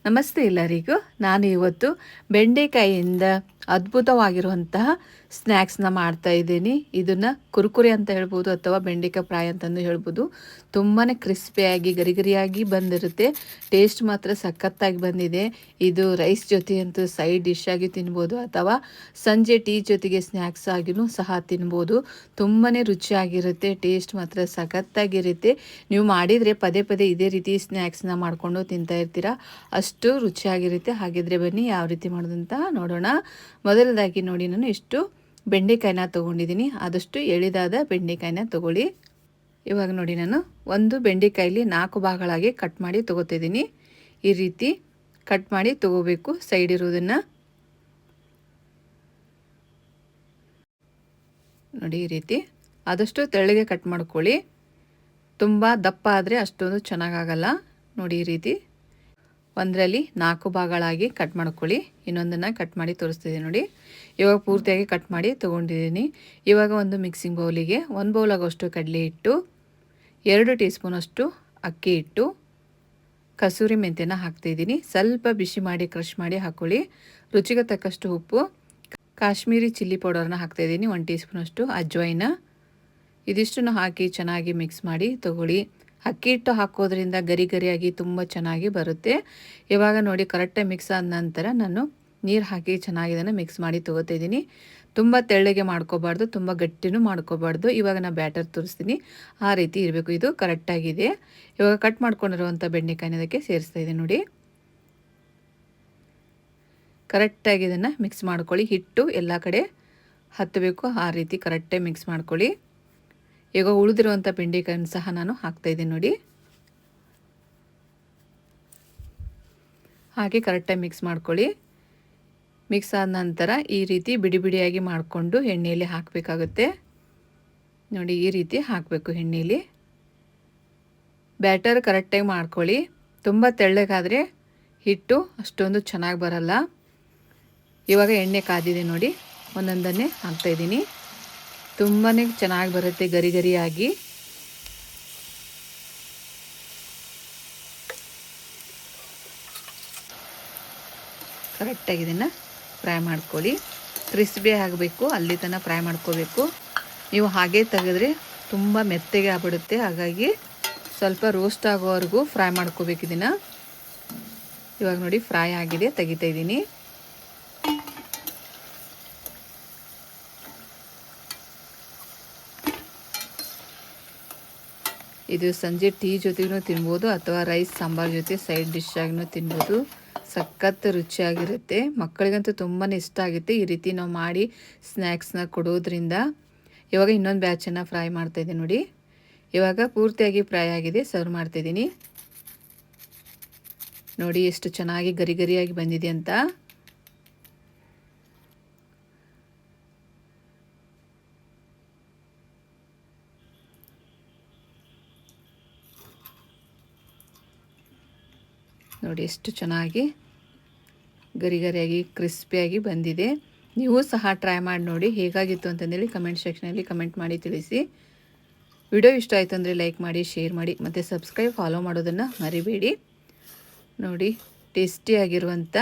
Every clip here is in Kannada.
ನಮಸ್ತೆ ಎಲ್ಲರಿಗೂ. ನಾನು ಇವತ್ತು ಬೆಂಡೆಕಾಯಿಯಿಂದ ಅದ್ಭುತವಾಗಿರುವಂತಹ ಸ್ನ್ಯಾಕ್ಸ್ನ ಮಾಡ್ತಾ ಇದ್ದೀನಿ. ಇದನ್ನು ಕುರುಕುರೆ ಅಂತ ಹೇಳ್ಬೋದು ಅಥವಾ ಬೆಂಡೆಕಾಯಿ ಫ್ರೈ ಅಂತಂದು ಹೇಳ್ಬೋದು. ತುಂಬಾ ಕ್ರಿಸ್ಪಿಯಾಗಿ ಗರಿಗರಿಯಾಗಿ ಬಂದಿರುತ್ತೆ. ಟೇಸ್ಟ್ ಮಾತ್ರ ಸಖತ್ತಾಗಿ ಬಂದಿದೆ. ಇದು ರೈಸ್ ಜೊತೆ ಅಂತೂ ಸೈಡ್ ಡಿಶ್ ಆಗಿ ತಿನ್ಬೋದು ಅಥವಾ ಸಂಜೆ ಟೀ ಜೊತೆಗೆ ಸ್ನ್ಯಾಕ್ಸ್ ಆಗಿಯೂ ಸಹ ತಿನ್ಬೋದು. ತುಂಬಾ ರುಚಿಯಾಗಿರುತ್ತೆ. ಟೇಸ್ಟ್ ಮಾತ್ರ ಸಖತ್ತಾಗಿರುತ್ತೆ. ನೀವು ಮಾಡಿದರೆ ಪದೇ ಪದೇ ಇದೇ ರೀತಿ ಸ್ನ್ಯಾಕ್ಸ್ನ ಮಾಡಿಕೊಂಡು ತಿಂತಾ ಇರ್ತೀರಾ. ಅಷ್ಟು ರುಚಿಯಾಗಿರುತ್ತೆ. ಹಾಗಿದ್ರೆ ಬನ್ನಿ ಯಾವ ರೀತಿ ಮಾಡೋದಂತ ನೋಡೋಣ. ಮೊದಲದಾಗಿ ನೋಡಿ, ನಾನು ಎಷ್ಟು ಬೆಂಡೆಕಾಯಿನ ತೊಗೊಂಡಿದ್ದೀನಿ. ಆದಷ್ಟು ಎಳೆದಾದ ಬೆಂಡೆಕಾಯಿನ ತೊಗೊಳ್ಳಿ. ಇವಾಗ ನೋಡಿ, ನಾನು ಒಂದು ಬೆಂಡೆಕಾಯಲ್ಲಿ 4 ಭಾಗಗಳಾಗಿ ಕಟ್ ಮಾಡಿ ತೊಗೋತಿದ್ದೀನಿ. ಈ ರೀತಿ ಕಟ್ ಮಾಡಿ ತೊಗೋಬೇಕು ಸೈಡ್ ಇರೋದನ್ನು. ನೋಡಿ, ಈ ರೀತಿ ಆದಷ್ಟು ತೆಳ್ಳಗೆ ಕಟ್ ಮಾಡ್ಕೊಳ್ಳಿ. ತುಂಬ ದಪ್ಪ ಆದರೆ ಅಷ್ಟೊಂದು ಚೆನ್ನಾಗಾಗಲ್ಲ. ನೋಡಿ, ಈ ರೀತಿ ಒಂದರಲ್ಲಿ 4 ಭಾಗಗಳಾಗಿ ಕಟ್ ಮಾಡ್ಕೊಳ್ಳಿ. ಇನ್ನೊಂದನ್ನು ಕಟ್ ಮಾಡಿ ತೋರಿಸ್ತಿದ್ದೀನಿ ನೋಡಿ. ಇವಾಗ ಪೂರ್ತಿಯಾಗಿ ಕಟ್ ಮಾಡಿ ತೊಗೊಂಡಿದ್ದೀನಿ. ಇವಾಗ ಒಂದು ಮಿಕ್ಸಿಂಗ್ ಬೌಲಿಗೆ 1 ಬೌಲ್ ಆಗೋಷ್ಟು ಕಡಲೆ ಹಿಟ್ಟು, 2 ಟೀ ಸ್ಪೂನಷ್ಟು ಅಕ್ಕಿ ಹಿಟ್ಟು, ಕಸೂರಿ ಮೆಂತ್ಯನ ಹಾಕ್ತಾಯಿದ್ದೀನಿ. ಸ್ವಲ್ಪ ಬಿಸಿ ಮಾಡಿ ಕ್ರಷ್ ಮಾಡಿ ಹಾಕ್ಕೊಳ್ಳಿ. ರುಚಿಗೆ ತಕ್ಕಷ್ಟು ಉಪ್ಪು, ಕಾಶ್ಮೀರಿ ಚಿಲ್ಲಿ ಪೌಡರ್ನ ಹಾಕ್ತಾಯಿದ್ದೀನಿ 1 ಟೀ ಸ್ಪೂನಷ್ಟು, ಅಜ್ವೈನ. ಇದಿಷ್ಟನ್ನು ಹಾಕಿ ಚೆನ್ನಾಗಿ ಮಿಕ್ಸ್ ಮಾಡಿ ತಗೊಳ್ಳಿ. ಅಕ್ಕಿ ಹಿಟ್ಟು ಹಾಕೋದ್ರಿಂದ ಗರಿ ಗರಿಯಾಗಿ ತುಂಬ ಚೆನ್ನಾಗಿ ಬರುತ್ತೆ. ಇವಾಗ ನೋಡಿ, ಕರೆಕ್ಟಾಗಿ ಮಿಕ್ಸ್ ಆದ ನಂತರ ನಾನು ನೀರು ಹಾಕಿ ಚೆನ್ನಾಗಿ ಇದನ್ನು ಮಿಕ್ಸ್ ಮಾಡಿ ತೊಗೋತಿದ್ದೀನಿ. ತುಂಬ ತೆಳ್ಳಗೆ ಮಾಡ್ಕೋಬಾರ್ದು, ತುಂಬ ಗಟ್ಟಿನೂ ಮಾಡ್ಕೋಬಾರ್ದು. ಇವಾಗ ನಾನು ಬ್ಯಾಟರ್ ತೋರಿಸ್ತೀನಿ, ಆ ರೀತಿ ಇರಬೇಕು. ಇದು ಕರೆಕ್ಟಾಗಿದೆ. ಇವಾಗ ಕಟ್ ಮಾಡ್ಕೊಂಡಿರುವಂಥ ಬೆಂಡೆಕಾಯಿನ ಅದಕ್ಕೆ ಸೇರಿಸ್ತಾ ಇದ್ದೀನಿ ನೋಡಿ. ಕರೆಕ್ಟಾಗಿ ಇದನ್ನು ಮಿಕ್ಸ್ ಮಾಡ್ಕೊಳ್ಳಿ. ಹಿಟ್ಟು ಎಲ್ಲ ಕಡೆ ಹತ್ತಬೇಕು, ಆ ರೀತಿ ಕರೆಕ್ಟಾಗಿ ಮಿಕ್ಸ್ ಮಾಡ್ಕೊಳ್ಳಿ. ಈಗ ಉಳಿದಿರುವಂಥ ಬೆಂಡೆಕಾಯನ್ನು ಸಹ ನಾನು ಹಾಕ್ತಾಯಿದ್ದೀನಿ ನೋಡಿ. ಹಾಗೆ ಕರೆಕ್ಟಾಗಿ ಮಿಕ್ಸ್ ಮಾಡ್ಕೊಳ್ಳಿ. ಮಿಕ್ಸ್ ಆದ ನಂತರ ಈ ರೀತಿ ಬಿಡಿ ಬಿಡಿಯಾಗಿ ಮಾಡಿಕೊಂಡು ಎಣ್ಣೆಯಲ್ಲಿ ಹಾಕಬೇಕಾಗುತ್ತೆ. ನೋಡಿ, ಈ ರೀತಿ ಹಾಕಬೇಕು ಎಣ್ಣೆಯಲ್ಲಿ. ಬ್ಯಾಟರ್ ಕರೆಕ್ಟಾಗಿ ಮಾಡ್ಕೊಳ್ಳಿ. ತುಂಬ ತೆಳ್ಳಗಾದರೆ ಹಿಟ್ಟು ಅಷ್ಟೊಂದು ಚೆನ್ನಾಗಿ ಬರಲ್ಲ. ಇವಾಗ ಎಣ್ಣೆ ಕಾದಿದೆ ನೋಡಿ, ಒಂದೊಂದನ್ನೇ ಹಾಕ್ತಾಯಿದ್ದೀನಿ. ತುಂಬಾ ಚೆನ್ನಾಗಿ ಬರುತ್ತೆ ಗರಿ ಗರಿಯಾಗಿ. ಕರೆಕ್ಟಾಗಿ ಇದನ್ನು ಫ್ರೈ ಮಾಡ್ಕೊಳ್ಳಿ. ಕ್ರಿಸ್ಪಿ ಆಗಬೇಕು, ಅಲ್ಲಿ ತನಕ ಫ್ರೈ ಮಾಡ್ಕೋಬೇಕು. ನೀವು ಹಾಗೆ ತೆಗೆದ್ರೆ ತುಂಬ ಮೆತ್ತಗೆ ಆಗ್ಬಿಡುತ್ತೆ. ಹಾಗಾಗಿ ಸ್ವಲ್ಪ ರೋಸ್ಟ್ ಆಗೋವರೆಗೂ ಫ್ರೈ ಮಾಡ್ಕೋಬೇಕು ಇದನ್ನು. ಇವಾಗ ನೋಡಿ, ಫ್ರೈ ಆಗಿದೆ, ತೆಗಿತಾ ಇದ್ದೀನಿ. ಇದು ಸಂಜೆ ಟೀ ಜೊತೆಗೂ ತಿನ್ಬೋದು ಅಥವಾ ರೈಸ್ ಸಾಂಬಾರ್ ಜೊತೆ ಸೈಡ್ ಡಿಶ್ ಆಗಿನೂ ತಿನ್ಬೋದು. ಸಖತ್ ರುಚಿಯಾಗಿರುತ್ತೆ. ಮಕ್ಕಳಿಗಂತೂ ತುಂಬಾ ಇಷ್ಟ ಆಗುತ್ತೆ ಈ ರೀತಿ ನಾವು ಮಾಡಿ ಸ್ನ್ಯಾಕ್ಸ್ನ ಕೊಡೋದ್ರಿಂದ. ಇವಾಗ ಇನ್ನೊಂದು ಬ್ಯಾಚನ್ನು ಫ್ರೈ ಮಾಡ್ತಾಯಿದ್ದೀನಿ ನೋಡಿ. ಇವಾಗ ಪೂರ್ತಿಯಾಗಿ ಫ್ರೈ ಆಗಿದೆ, ಸರ್ವ್ ಮಾಡ್ತಾಯಿದ್ದೀನಿ. ನೋಡಿ ಎಷ್ಟು ಚೆನ್ನಾಗಿ ಗರಿ ಗರಿಯಾಗಿ ಬಂದಿದೆ ಅಂತ. ನೋಡಿ ಎಷ್ಟು ಚೆನ್ನಾಗಿ ಗರಿ ಗರಿಯಾಗಿ ಕ್ರಿಸ್ಪಿಯಾಗಿ ಬಂದಿದೆ. ನೀವು ಸಹ ಟ್ರೈ ಮಾಡಿ ನೋಡಿ ಹೇಗಾಗಿತ್ತು ಅಂತಂದೇಳಿ ಕಮೆಂಟ್ ಸೆಕ್ಷನಲ್ಲಿ ಕಮೆಂಟ್ ಮಾಡಿ ತಿಳಿಸಿ. ವಿಡಿಯೋ ಇಷ್ಟ ಆಯಿತು ಅಂದರೆ ಲೈಕ್ ಮಾಡಿ, ಶೇರ್ ಮಾಡಿ ಮತ್ತು ಸಬ್ಸ್ಕ್ರೈಬ್ ಫಾಲೋ ಮಾಡೋದನ್ನು ಮರಿಬೇಡಿ. ನೋಡಿ, ಟೇಸ್ಟಿಯಾಗಿರುವಂಥ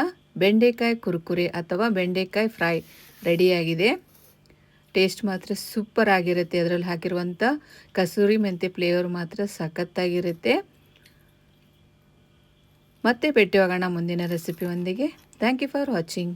ಬೆಂಡೆಕಾಯಿ ಕುರುಕುರೆ ಅಥವಾ ಬೆಂಡೆಕಾಯಿ ಫ್ರೈ ರೆಡಿಯಾಗಿದೆ. ಟೇಸ್ಟ್ ಮಾತ್ರ ಸೂಪರ್ ಆಗಿರುತ್ತೆ. ಅದರಲ್ಲಿ ಹಾಕಿರುವಂಥ ಕಸೂರಿ ಮೆಂತ್ಯ ಫ್ಲೇವರ್ ಮಾತ್ರ ಸಖತ್ತಾಗಿರುತ್ತೆ. ಮತ್ತೆ ಭೇಟಿಯಾಗೋಣ ಮುಂದಿನ ರೆಸಿಪಿಯೊಂದಿಗೆ. Thank you for watching.